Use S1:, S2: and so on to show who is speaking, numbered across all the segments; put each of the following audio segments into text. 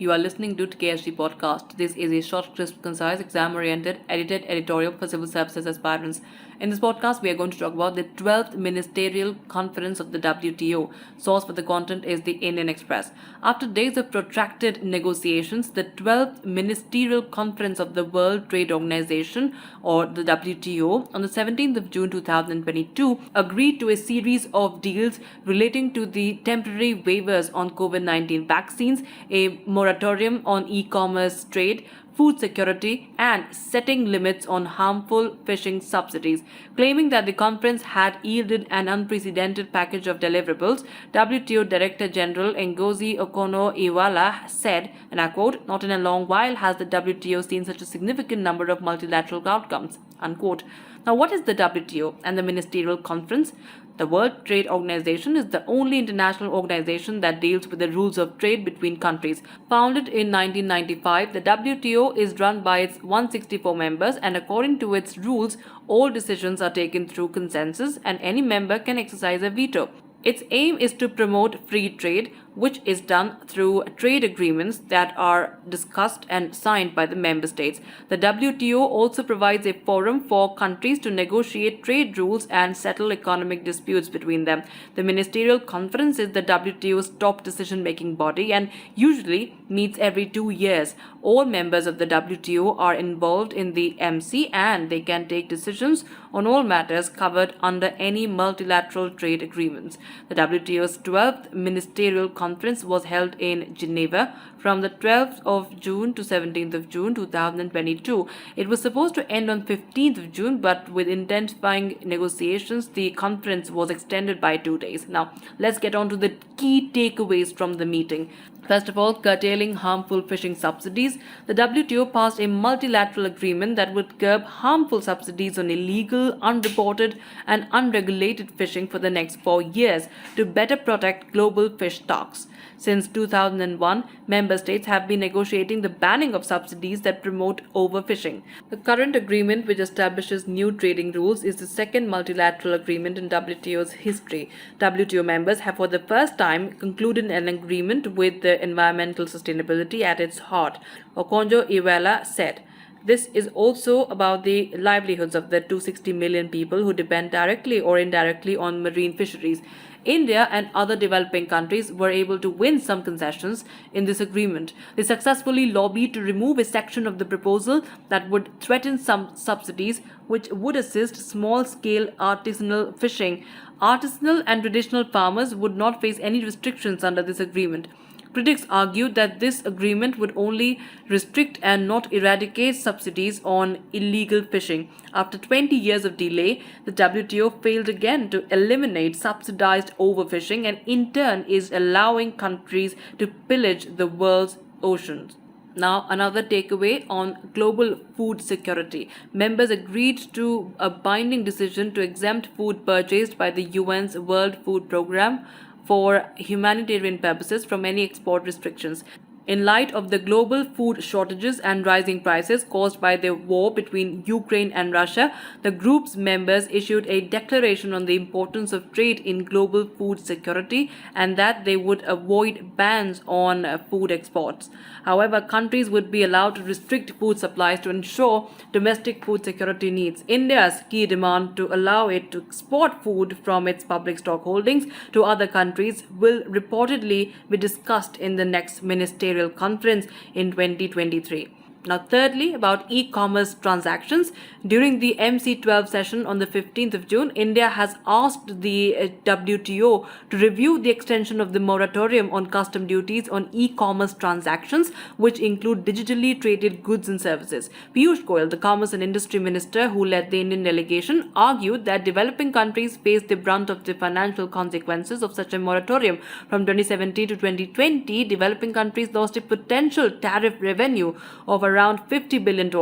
S1: You are listening to KSG podcast. This is a short, crisp, concise, exam-oriented, edited editorial for civil services aspirants. In this podcast, we are going to talk about the 12th Ministerial Conference of the WTO. Source for the content is the Indian Express. After days of protracted negotiations, the 12th Ministerial Conference of the World Trade Organization, or the WTO, on the 17th of June 2022, agreed to a series of deals relating to the temporary waivers on COVID-19 vaccines, a moratorium on e-commerce trade, food security, and setting limits on harmful fishing subsidies. Claiming that the conference had yielded an unprecedented package of deliverables, WTO Director General Ngozi Okonjo-Iweala said, and I quote, "Not in a long while has the WTO seen such a significant number of multilateral outcomes," unquote. Now, what is the WTO and the Ministerial Conference? The World Trade Organization is the only international organization that deals with the rules of trade between countries. Founded in 1995, the WTO is run by its 164 members, and according to its rules, all decisions are taken through consensus and any member can exercise a veto. Its aim is to promote free trade, which is done through trade agreements that are discussed and signed by the member states. The WTO also provides a forum for countries to negotiate trade rules and settle economic disputes between them. The Ministerial Conference is the WTO's top decision-making body and usually meets every 2 years. All members of the WTO are involved in the MC and they can take decisions on all matters covered under any multilateral trade agreements. The WTO's 12th Ministerial Conference was held in Geneva from the 12th of June to 17th of June 2022. It was supposed to end on 15th of June, but with intensifying negotiations, the conference was extended by 2 days. Now, let's get on to the key takeaways from the meeting. First of all, curtailing harmful fishing subsidies. The WTO passed a multilateral agreement that would curb harmful subsidies on illegal, unreported, and unregulated fishing for the next 4 years to better protect global fish stocks. Since 2001, member states have been negotiating the banning of subsidies that promote overfishing. The current agreement, which establishes new trading rules, is the second multilateral agreement in WTO's history. WTO members have for the first time concluded an agreement with the environmental sustainability at its heart, Okonjo-Iweala said. This is also about the livelihoods of the 260 million people who depend directly or indirectly on marine fisheries. India and other developing countries were able to win some concessions in this agreement. They successfully lobbied to remove a section of the proposal that would threaten some subsidies, which would assist small-scale artisanal fishing. Artisanal and traditional farmers would not face any restrictions under this agreement. Critics argued that this agreement would only restrict and not eradicate subsidies on illegal fishing. After 20 years of delay, the WTO failed again to eliminate subsidized overfishing and in turn is allowing countries to pillage the world's oceans. Now, another takeaway on global food security. Members agreed to a binding decision to exempt food purchased by the UN's World Food Programme for humanitarian purposes from any export restrictions. In light of the global food shortages and rising prices caused by the war between Ukraine and Russia, the group's members issued a declaration on the importance of trade in global food security and that they would avoid bans on food exports. However, countries would be allowed to restrict food supplies to ensure domestic food security needs. India's key demand to allow it to export food from its public stock holdings to other countries will reportedly be discussed in the next Ministerial Conference in 2023. Now, thirdly, about e-commerce transactions. During the MC12 session on the 15th of June, India has asked the WTO to review the extension of the moratorium on custom duties on e-commerce transactions, which include digitally traded goods and services. Piyush Goyal, the Commerce and Industry Minister who led the Indian delegation, argued that developing countries face the brunt of the financial consequences of such a moratorium. From 2017 to 2020, developing countries lost a potential tariff revenue of around $50 billion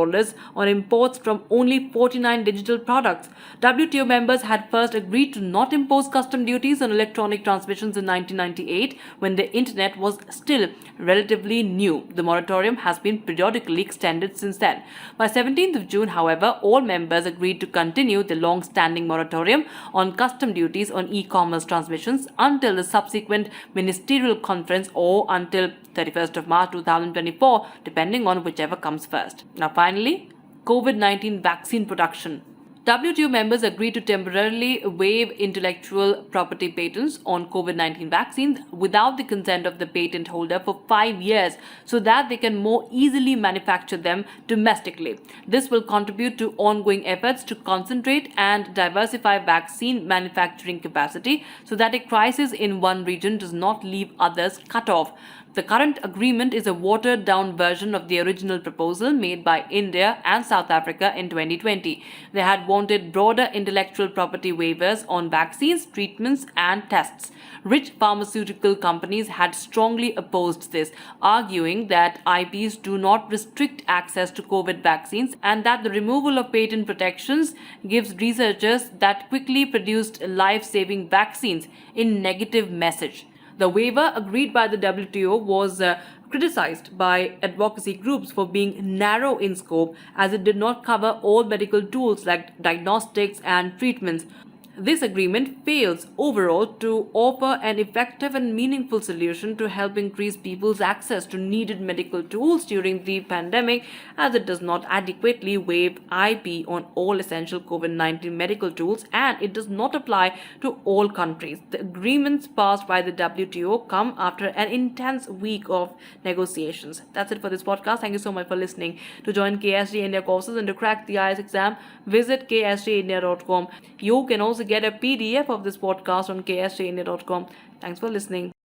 S1: on imports from only 49 digital products. WTO members had first agreed to not impose custom duties on electronic transmissions in 1998 when the internet was still relatively new. The moratorium has been periodically extended since then. By 17th of June, however, all members agreed to continue the long-standing moratorium on custom duties on e-commerce transmissions until the subsequent Ministerial Conference or until 31st of March 2024, depending on whichever comes first. Now finally, COVID-19 vaccine production. WTO members agreed to temporarily waive intellectual property patents on COVID-19 vaccines without the consent of the patent holder for 5 years so that they can more easily manufacture them domestically. This will contribute to ongoing efforts to concentrate and diversify vaccine manufacturing capacity so that a crisis in one region does not leave others cut off. The current agreement is a watered-down version of the original proposal made by India and South Africa in 2020. They had wanted broader intellectual property waivers on vaccines, treatments, and tests. Rich pharmaceutical companies had strongly opposed this, arguing that IPs do not restrict access to COVID vaccines and that the removal of patent protections gives researchers that quickly produced life-saving vaccines a negative message. The waiver agreed by the WTO was criticized by advocacy groups for being narrow in scope as it did not cover all medical tools like diagnostics and treatments. This agreement fails overall to offer an effective and meaningful solution to help increase people's access to needed medical tools during the pandemic, as it does not adequately waive IP on all essential COVID-19 medical tools and it does not apply to all countries. The agreements passed by the WTO come after an intense week of negotiations. That's it for this podcast. Thank you so much for listening. To join KSG India courses and to crack the IELTS exam, visit ksgindia.com. You can also get a PDF of this podcast on ksgindia.com. Thanks for listening.